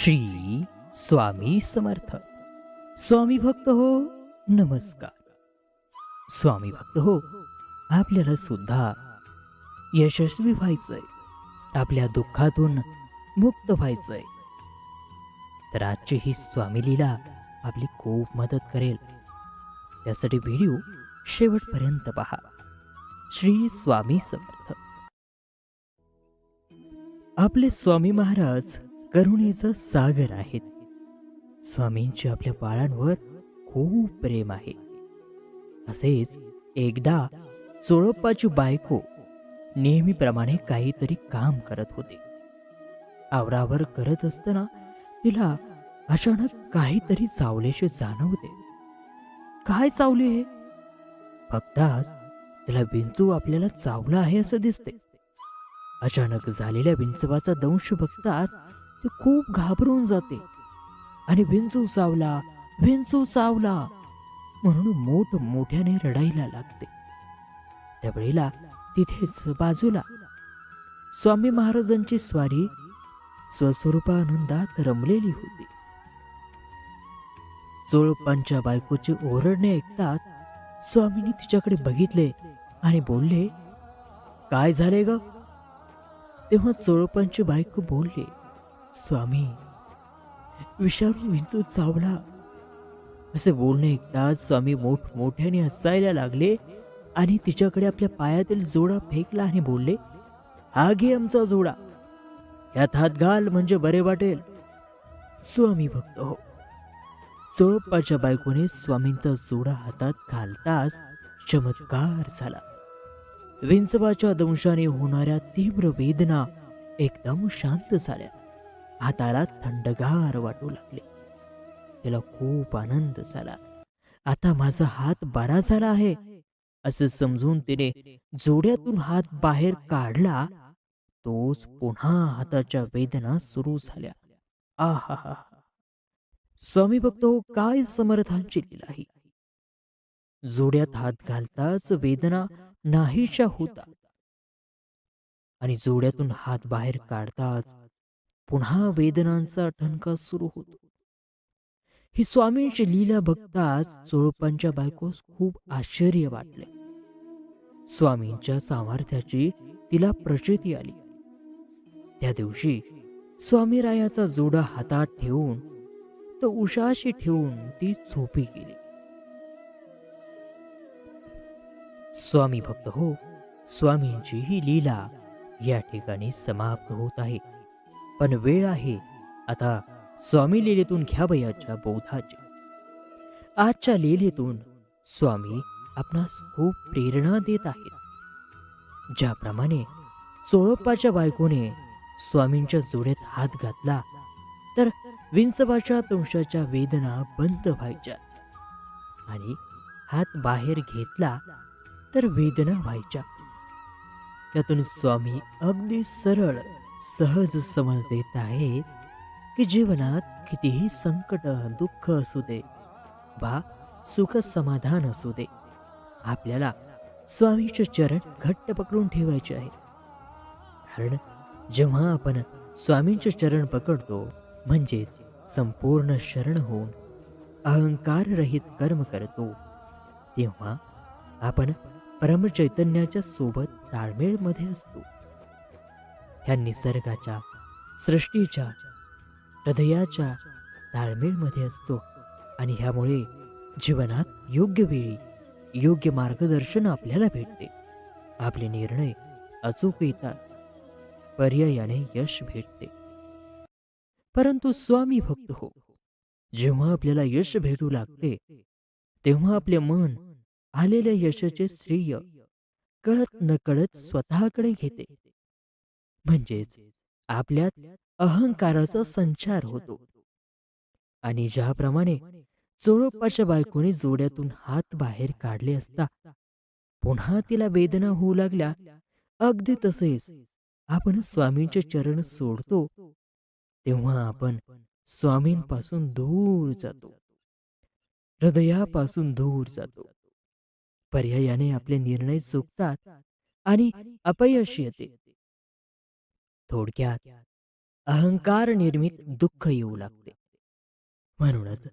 श्री स्वामी समर्थ. स्वामी भक्त हो, नमस्कार. स्वामी भक्त हो, आपल्याला सुद्धा यशस्वी व्हायचंय, आपल्या दुःखातून मुक्त व्हायचंय. तर आजची ही स्वामी लीला आपली खूप मदत करेल. त्यासाठी व्हिडिओ शेवटपर्यंत पहा. श्री स्वामी समर्थ. आपले स्वामी महाराज करुणेचा सागर आहेत. स्वामींचे आपल्या बाळांवर खूप प्रेम आहे. असेच एकदा चोळप्पाची बायको नेहमीप्रमाणे काहीतरी काम करत होते. आवरावर करत असताना तिला अचानक काहीतरी चावल्याचे जाणवते. काय चावले हे? बघताच तिला विंचू आपल्याला चावला आहे असं दिसते. अचानक झालेल्या विंचवाचा दंश बघताच ती खूप घाबरून जाते आणि विंचू चावला, विंचू चावला म्हणून मोठ्याने रडायला लागते. त्यावेळेला तिथेच बाजूला स्वामी महाराजांची स्वारी स्वस्वरूपानंदात रमलेली होती. चोळप्पांच्या बायकोचे ओरडणे ऐकताच स्वामींनी तिच्याकडे बघितले आणि बोलले, काय झाले ग? तेव्हा चोळप्पांची बायको बोलले, स्वामी, विषाणू विंचू चावला. असे बोलणे ऐकताच स्वामी मोठ्याने हसायला लागले आणि तिच्याकडे आपल्या पायातील जोडा फेकला आणि बोलले, हा घे आमचा जोडा, यात हात घाल म्हणजे बरे वाटेल. स्वामी भक्त हो, चोळप्पाच्या बायकोने स्वामींचा जोडा हातात घालताच चमत्कार झाला. विंचवाच्या दंशाने होणाऱ्या तीव्र वेदना एकदम शांत झाल्या. हाताला थंडगार वाटू लागले. तिला खूप आनंद झाला. आता माझा हात बरा झाला आहे असे समजून तिने जोड्यातून हात बाहेर काढला. तोच पुन्हा हाताच्या वेदना सुरू झाल्या. आहा, स्वामी भक्त हो, काय समर्थांची लीला आहे. जोड्यात हात घालताच वेदना नाहीशा होतात आणि जोड्यातून हात बाहेर काढताच पुन्हा वेदनांचा ठणका सुरू होतो. ही स्वामींची लीला बघताच चोळप्पांच्या बायकोस खूप आश्चर्य वाटले. स्वामींच्या सामर्थ्याची तिला प्रचिती आली. त्या दिवशी स्वामीरायाचा जोडा हातात ठेवून तो उशाशी ठेवून ती झोपी गेली. स्वामी भक्त हो, स्वामींची ही लीला या ठिकाणी समाप्त होत आहे. पण वेळ आहे आता स्वामी लीलेतून घ्यावयाच्या बोधाची. आजच्या लीलेतून स्वामी आपणास खूप प्रेरणा देत आहेत. ज्याप्रमाणे चोळप्पाच्या बायकोने स्वामींच्या जोड्यात हात घातला तर विंचवाच्या दंशाच्या वेदना बंद व्हायच्या आणि हात बाहेर घेतला तर वेदना व्हायच्या. त्यातून स्वामी अगदी सरळ सहज समज देत आहे की जीवनात कितीही संकट दुःख असू दे वा सुख समाधान असू दे, आपल्याला स्वामीचे चरण घट्ट पकडून ठेवायचे आहे. कारण जेव्हा आपण स्वामींचे चरण पकडतो म्हणजेच संपूर्ण शरण होऊन अहंकार रहित कर्म करतो, तेव्हा आपण परमचैतन्याच्या सोबत ताळमेळमध्ये असतो. ह्या निसर्गाच्या, सृष्टीच्या, हृदयाच्या ताळमेळमध्ये असतो आणि ह्यामुळे जीवनात योग्य वेळी योग्य मार्गदर्शन आपल्याला भेटते. आपले निर्णय अचूक येतात, पर्यायाने यश भेटते. परंतु स्वामी भक्त हो, जेव्हा आपल्याला यश भेटू लागते तेव्हा आपले मन आलेल्या यशाचे श्रेय कळत नकळत स्वतःकडे घेते. म्हणजेच आपल्यात अहंकाराचा संचार होतो आणि ज्याप्रमाणे चोळप्पाच्या बायकोने जोड्यातून हात बाहेर काढले असता पुन्हा तिला वेदना होऊ लागल्या, अगदी तसेच आपण स्वामींचे चरण सोडतो तेव्हा आपण स्वामींपासून दूर जातो, हृदयापासून दूर जातो. पर्यायाने आपले निर्णय चुकतात आणि अपयश येते. थोडक्यात अहंकार निर्मित दुःख येऊ लागते. म्हणूनच